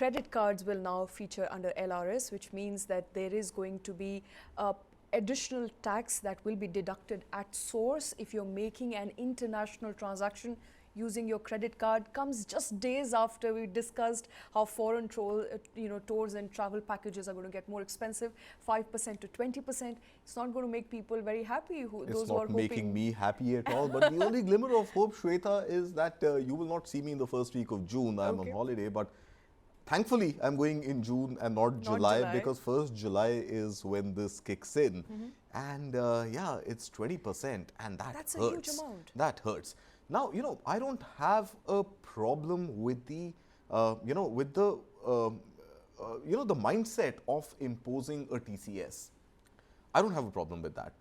credit cards will now feature under LRS, which means that there is going to be additional tax that will be deducted at source if you're making an international transaction using your credit card. Comes just days after we discussed how foreign tours and travel packages are going to get more expensive, 5% to 20%. It's not going to make people very happy. It's not making me happy at all. But the only glimmer of hope, Shweta, is that you will not see me in the first week of June. I'm on holiday, but thankfully, I'm going in June and not July, because 1st July is when this kicks in. And yeah, it's 20%, and that's hurts. A huge amount. That hurts. Now, I don't have a problem with the, the mindset of imposing a TCS. I don't have a problem with that.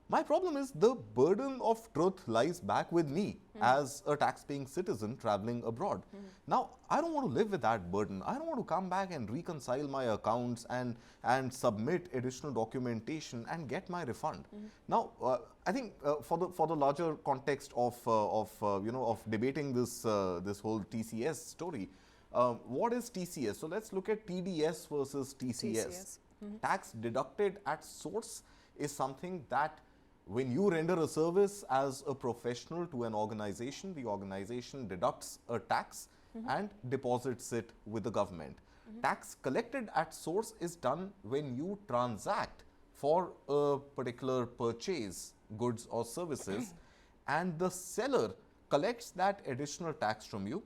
My problem is the burden of truth lies back with me as a tax-paying citizen traveling abroad. Now, I don't want to live with that burden. I don't want to come back and reconcile my accounts and submit additional documentation and get my refund. Now, I think for the larger context of debating this this whole TCS story, what is TCS? So let's look at TDS versus TCS. Tax deducted at source is something that when you render a service as a professional to an organization, the organization deducts a tax and deposits it with the government. Tax collected at source is done when you transact for a particular purchase, goods or services, and the seller collects that additional tax from you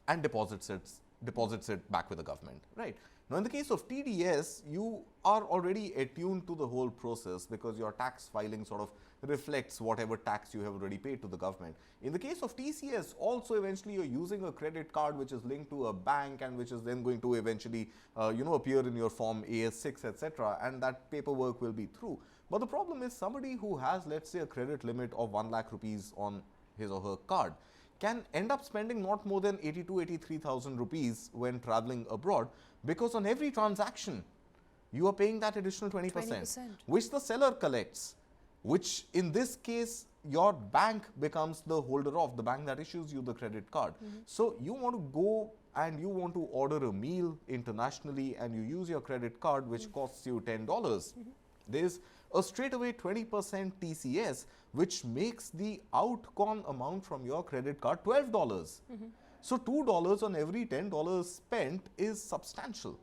and deposits it back with the government, right? Now, in the case of TDS, you are already attuned to the whole process because your tax filing sort of reflects whatever tax you have already paid to the government. In the case of TCS, also eventually you're using a credit card which is linked to a bank and which is then going to eventually, appear in your form AS6, etc. And that paperwork will be through. But the problem is somebody who has, let's say, a credit limit of 1 lakh rupees on his or her card can end up spending not more than 83,000 rupees when traveling abroad, because on every transaction you are paying that additional 20%, which the seller collects, which in this case your bank becomes the holder of, the bank that issues you the credit card. So you want to go and you want to order a meal internationally and you use your credit card which costs you $10. There's a straightaway 20% TCS, which makes the outgone amount from your credit card $12. So $2 on every $10 spent is substantial.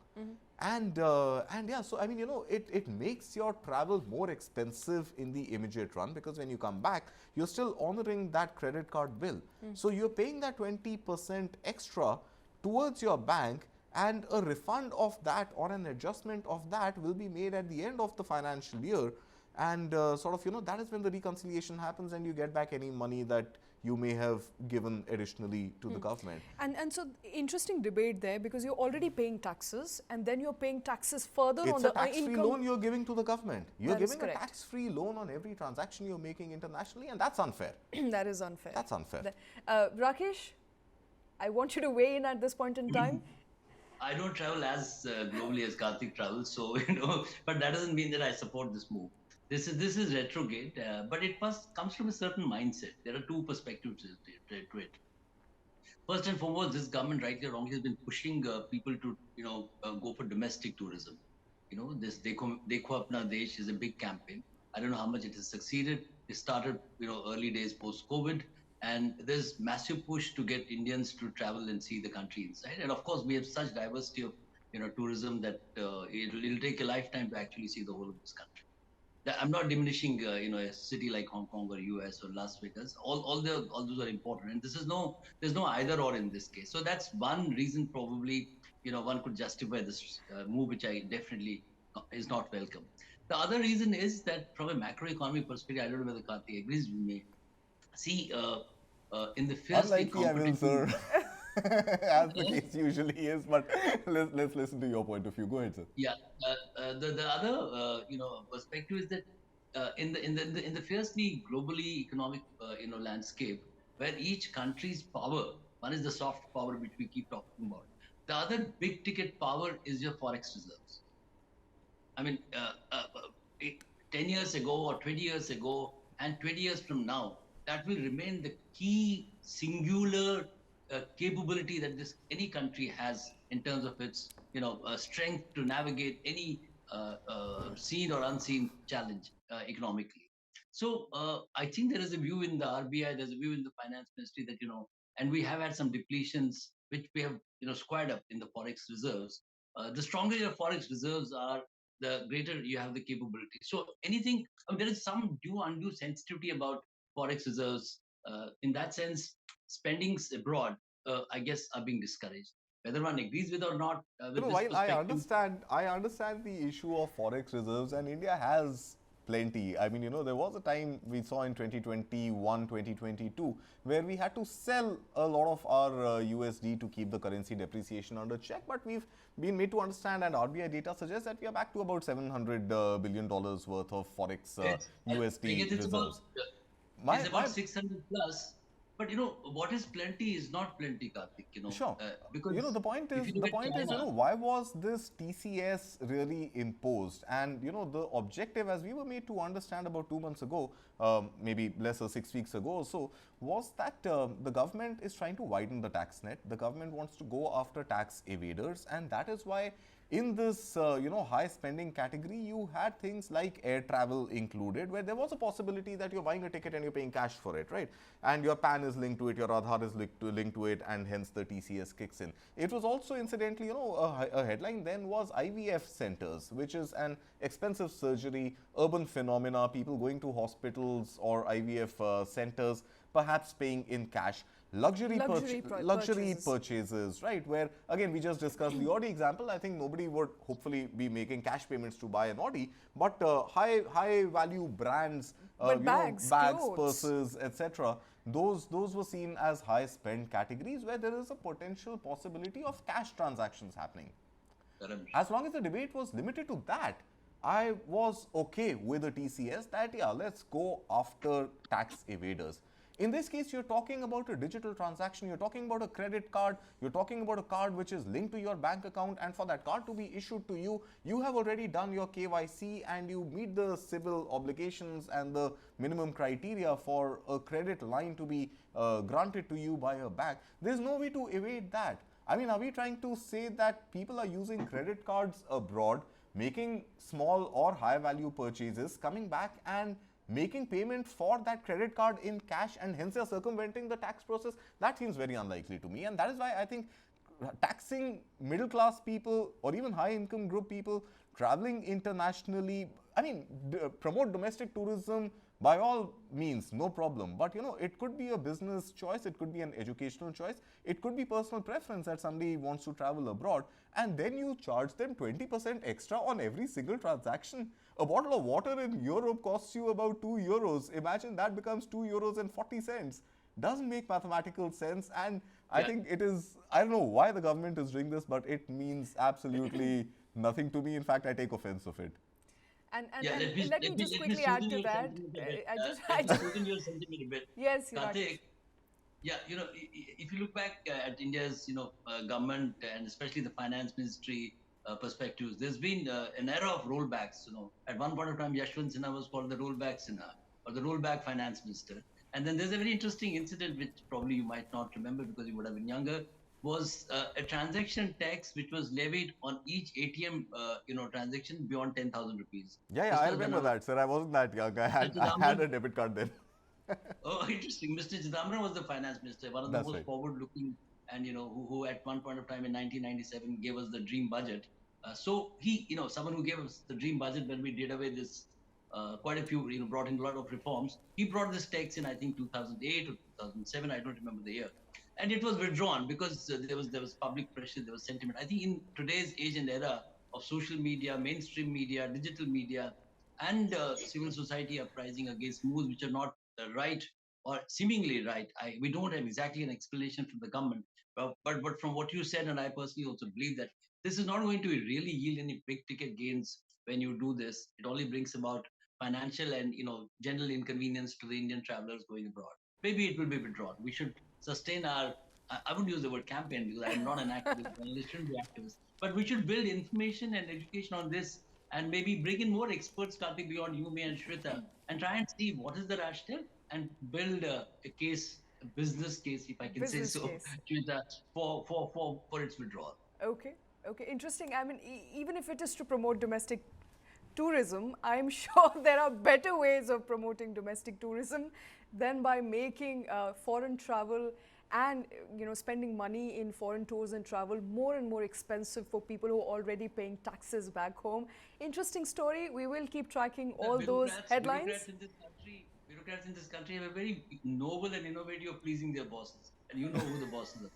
And yeah, so I mean, it makes your travel more expensive in the immediate run, because when you come back, you're still honoring that credit card bill. So you're paying that 20% extra towards your bank, and a refund of that or an adjustment of that will be made at the end of the financial year. And that is when the reconciliation happens and you get back any money that you may have given additionally to the government. And so interesting debate there, because you're already paying taxes and then you're paying taxes further on the income. It's a tax-free loan you're giving to the government. You're giving a tax-free loan on every transaction you're making internationally, and that's unfair. That is unfair. That's unfair. Rakesh, I want you to weigh in at this point in time. I don't travel as globally as Karthik travels, so but that doesn't mean that I support this move. This is retrograde, but it comes from a certain mindset. There are two perspectives to it. First and foremost, this government, rightly or wrongly, has been pushing people to go for domestic tourism. This Dekho Apna Desh is a big campaign. I don't know how much it has succeeded. It started early days post-COVID. And there's massive push to get Indians to travel and see the country inside. And of course, we have such diversity of tourism that it'll take a lifetime to actually see the whole of this country. I'm not diminishing a city like Hong Kong or US or Las Vegas. All those are important, and there's no either or in this case. So that's one reason probably one could justify this move, which I definitely is not welcome. The other reason is that from a macroeconomic perspective, I don't know whether Karthik agrees with me. See, in the fiercely competitive... As the case usually is, but let's listen to your point of view. Go ahead, sir. Yeah, the other perspective is that in the fiercely globally economic landscape, where each country's power, one is the soft power which we keep talking about, the other big ticket power is your forex reserves. I mean, 10 years ago or 20 years ago and 20 years from now, that will remain the key singular capability that this any country has in terms of its strength to navigate any seen or unseen challenge economically. So I think there is a view in the RBI, there's a view in the finance ministry that and we have had some depletions which we have squared up in the forex reserves. The stronger your forex reserves are, the greater you have the capability. So anything, I mean, there is some undue sensitivity about forex reserves. In that sense, spendings abroad, I guess, are being discouraged. Whether one agrees with or not, with this While perspective. I understand the issue of forex reserves, and India has plenty. I mean, there was a time we saw in 2021, 2022, where we had to sell a lot of our USD to keep the currency depreciation under check. But we've been made to understand, and RBI data suggests that we are back to about $700 billion worth of forex I guess USD reserves. it's My, about my 600 plus. But what is plenty is not plenty, Karthik. Sure. Because if you The look at point is, China, why was this TCS really imposed? And, the objective, as we were made to understand about 2 months ago, maybe less or 6 weeks ago or so, was that the government is trying to widen the tax net. The government wants to go after tax evaders, and that is why in this high spending category, you had things like air travel included, where there was a possibility that you're buying a ticket and you're paying cash for it, right? And your PAN is linked to it, your Aadhaar is linked to it, and hence the TCS kicks in. It was also, incidentally, a headline then was IVF centers, which is an expensive surgery, urban phenomena, people going to hospitals or IVF centers, perhaps paying in cash. Luxury Purchases. purchases, right? Where again we just discussed the Audi example. I think nobody would hopefully be making cash payments to buy an Audi, but high value brands, But bags, bags, clothes. purses, etc. Those were seen as high spend categories where there is a potential possibility of cash transactions happening. As long as the debate was limited to that, I was okay with the TCS that, yeah, let's go after tax evaders. In this case, you're talking about a digital transaction, you're talking about a credit card, you're talking about a card which is linked to your bank account, and for that card to be issued to you, you have already done your KYC and you meet the civil obligations and the minimum criteria for a credit line to be granted to you by a bank. There's no way to evade that. I mean, are we trying to say that people are using credit cards abroad, making small or high value purchases, coming back and making payment for that credit card in cash, and hence they're circumventing the tax process? That seems very unlikely to me, and that is why I think taxing middle class people or even high income group people traveling internationally, I mean, promote domestic tourism by all means, no problem. But it could be a business choice, it could be an educational choice, it could be personal preference that somebody wants to travel abroad, and then you charge them 20% extra on every single transaction. A bottle of water in Europe costs you about €2. Imagine that becomes €2.40. Doesn't make mathematical sense, and I yeah, think it is, I don't know why the government is doing this, but it means absolutely nothing to me. In fact, I take offense of it. yeah. Let me Let let me me just let me quickly add sweeten to your that. sentiment a bit. I Let me just sweeten your sentiment a bit, yes, Rakesh. Karthik. Yeah, if you look back at India's, government and especially the finance ministry perspectives, there's been an era of rollbacks. At one point of time, Yashwant Sinha was called the rollback Sinha or the rollback finance minister. And then there's a very interesting incident which probably you might not remember because you would have been younger. Was a transaction tax which was levied on each ATM, transaction beyond 10,000 rupees. Yeah, yeah, This I was remember when that, sir. I wasn't that young. Mr. I had Chidambaram. a debit card then. Oh, interesting. Mr. Chidambaram was the finance minister, one of the That's most right. forward-looking, and who at one point of time in 1997 gave us the dream budget. So he, someone who gave us the dream budget when we did away this quite a few, brought in a lot of reforms. He brought this tax in, I think, 2008 or 2007. I don't remember the year, and it was withdrawn because there was public pressure, there was sentiment. I think in today's age and era of social media, mainstream media, digital media, and civil society uprising against moves which are not right or seemingly right. We don't have exactly an explanation from the government, but from what you said, and I personally also believe that this is not going to really yield any big ticket gains when you do this. It only brings about financial and general inconvenience to the Indian travelers going abroad. Maybe it will be withdrawn. We should sustain our. I wouldn't use the word campaign because I'm not an activist. Journalists shouldn't be activists, but we should build information and education on this and maybe bring in more experts, Karthik, beyond you, me, and Shweta, and try and see what is the rationale and build a case business case, if I can say Business so, case. for its withdrawal. Okay, okay, interesting. I mean, even if it is to promote domestic tourism, I'm sure there are better ways of promoting domestic tourism than by making foreign travel and spending money in foreign tours and travel more and more expensive for people who are already paying taxes back home. Interesting story. We will keep tracking The all those headlines. bureaucrats in this country have a very noble and innovative of pleasing their bosses, and you know who the bosses are.